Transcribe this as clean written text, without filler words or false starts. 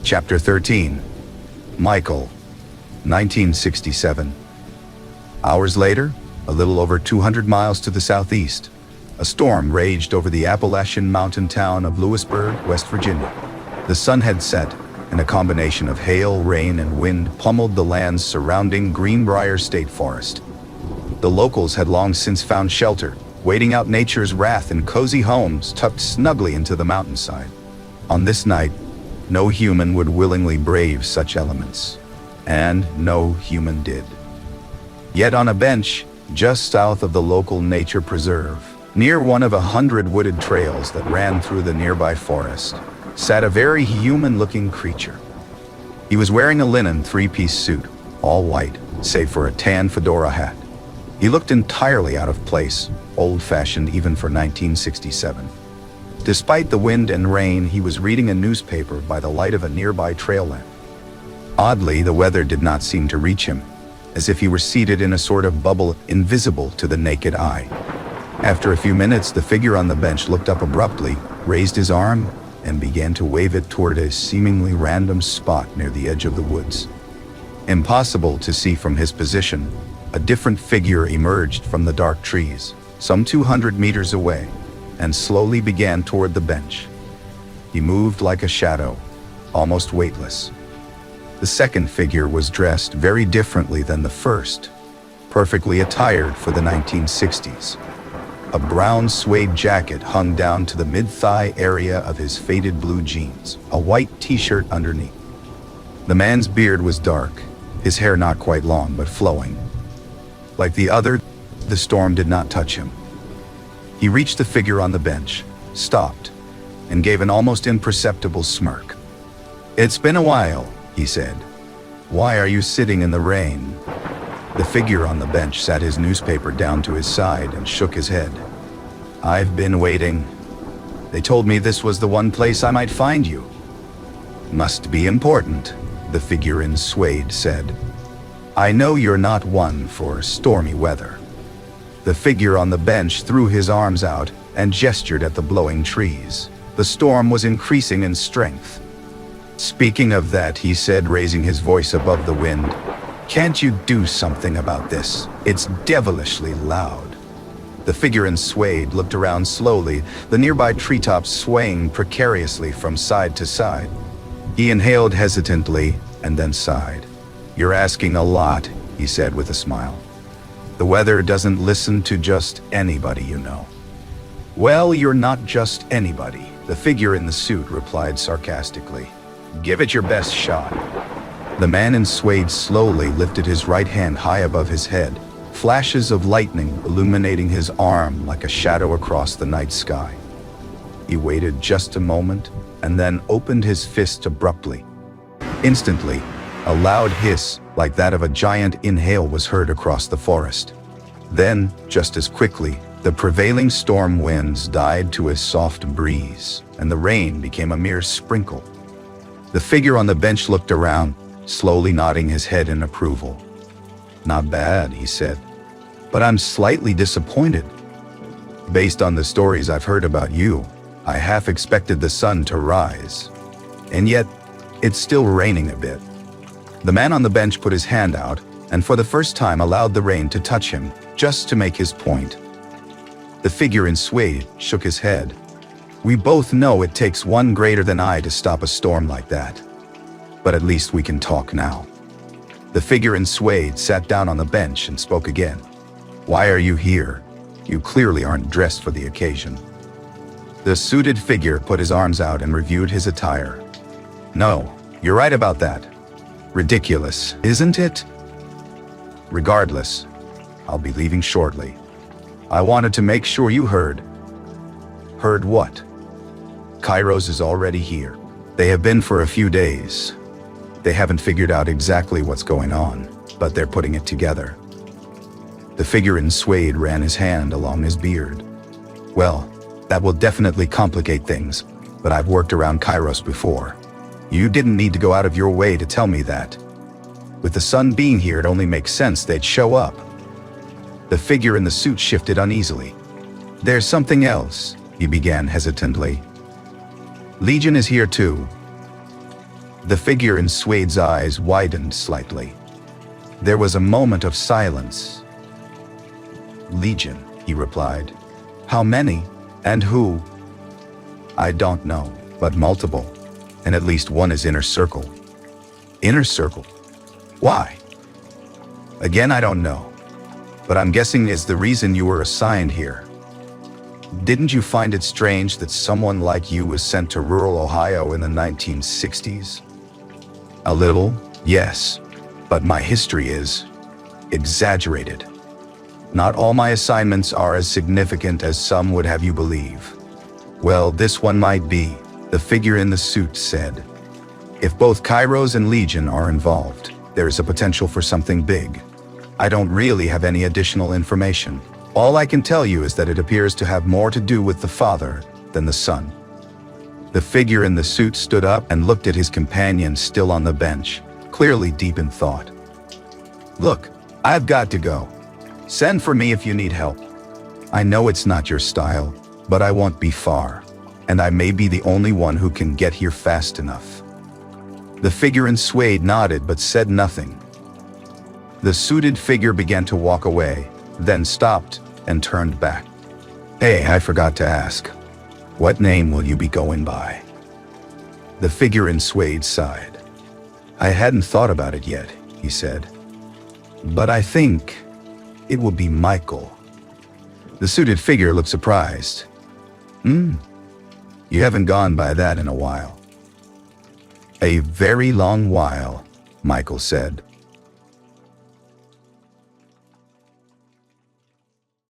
Chapter 13. Michael, 1967. Hours later, a little over 200 miles to the southeast, a storm raged over the Appalachian mountain town of Lewisburg, West Virginia. The sun had set, and a combination of hail, rain, and wind pummeled the lands surrounding Greenbrier State Forest. The locals had long since found shelter, waiting out nature's wrath in cozy homes tucked snugly into the mountainside. On this night, no human would willingly brave such elements, and no human did. Yet on a bench, just south of the local nature preserve, near one of 100 wooded trails that ran through the nearby forest, sat a very human-looking creature. He was wearing a linen three-piece suit, all white, save for a tan fedora hat. He looked entirely out of place, old-fashioned even for 1967. Despite the wind and rain, he was reading a newspaper by the light of a nearby trail lamp. Oddly, the weather did not seem to reach him, as if he were seated in a sort of bubble invisible to the naked eye. After a few minutes, the figure on the bench looked up abruptly, raised his arm, and began to wave it toward a seemingly random spot near the edge of the woods. Impossible to see from his position, a different figure emerged from the dark trees, some 200 meters away, and slowly began toward the bench. He moved like a shadow, almost weightless. The second figure was dressed very differently than the first, perfectly attired for the 1960s. A brown suede jacket hung down to the mid-thigh area of his faded blue jeans, a white t-shirt underneath. The man's beard was dark, his hair not quite long but flowing. Like the other, the storm did not touch him. He reached the figure on the bench, stopped, and gave an almost imperceptible smirk. "It's been a while," he said. "Why are you sitting in the rain?" The figure on the bench sat his newspaper down to his side and shook his head. "I've been waiting. They told me this was the one place I might find you." "Must be important," the figure in suede said. "I know you're not one for stormy weather." The figure on the bench threw his arms out and gestured at the blowing trees. The storm was increasing in strength. "Speaking of that," he said, raising his voice above the wind, "can't you do something about this? It's devilishly loud." The figure in suede looked around slowly, the nearby treetops swaying precariously from side to side. He inhaled hesitantly and then sighed. "You're asking a lot," he said with a smile. "The weather doesn't listen to just anybody, you know." "Well, you're not just anybody," the figure in the suit replied sarcastically. "Give it your best shot." The man in suede slowly lifted his right hand high above his head, flashes of lightning illuminating his arm like a shadow across the night sky. He waited just a moment and then opened his fist abruptly. Instantly, a loud hiss, like that of a giant inhale, was heard across the forest. Then, just as quickly, the prevailing storm winds died to a soft breeze, and the rain became a mere sprinkle. The figure on the bench looked around, slowly nodding his head in approval. "Not bad," he said, "but I'm slightly disappointed. Based on the stories I've heard about you, I half expected the sun to rise. And yet, it's still raining a bit." The man on the bench put his hand out, and for the first time allowed the rain to touch him, just to make his point. The figure in suede shook his head. "We both know it takes one greater than I to stop a storm like that. But at least we can talk now." The figure in suede sat down on the bench and spoke again. "Why are you here? You clearly aren't dressed for the occasion." The suited figure put his arms out and reviewed his attire. "No, you're right about that. Ridiculous, isn't it? Regardless, I'll be leaving shortly. I wanted to make sure you heard." "Heard what?" "Kairos is already here. They have been for a few days. They haven't figured out exactly what's going on, but they're putting it together." The figure in suede ran his hand along his beard. "Well, that will definitely complicate things, but I've worked around Kairos before. You didn't need to go out of your way to tell me that. With the sun being here, it only makes sense they'd show up." The figure in the suit shifted uneasily. "There's something else," he began hesitantly. "Legion is here too." The figure in Suede's eyes widened slightly. There was a moment of silence. "Legion," he replied. "How many? And who?" "I don't know, but multiple. And at least one is Inner Circle." "Inner Circle? Why?" "Again, I don't know. But I'm guessing it's the reason you were assigned here. Didn't you find it strange that someone like you was sent to rural Ohio in the 1960s? A little, yes. But my history is exaggerated. Not all my assignments are as significant as some would have you believe. Well, this one might be, the figure in the suit said. If both Kairos and Legion are involved, there is a potential for something big. I don't really have any additional information. All I can tell you is that it appears to have more to do with the father than the son. The figure in the suit stood up and looked at his companion still on the bench, clearly deep in thought. "Look, I've got to go. Send for me if you need help. I know it's not your style, but I won't be far, and I may be the only one who can get here fast enough." The figure in suede nodded but said nothing. The suited figure began to walk away, then stopped and turned back. "Hey, I forgot to ask. What name will you be going by?" The figure in suede sighed. "I hadn't thought about it yet," he said. "But I think it will be Michael." The suited figure looked surprised. You haven't gone by that in a while." "A very long while," Michael said.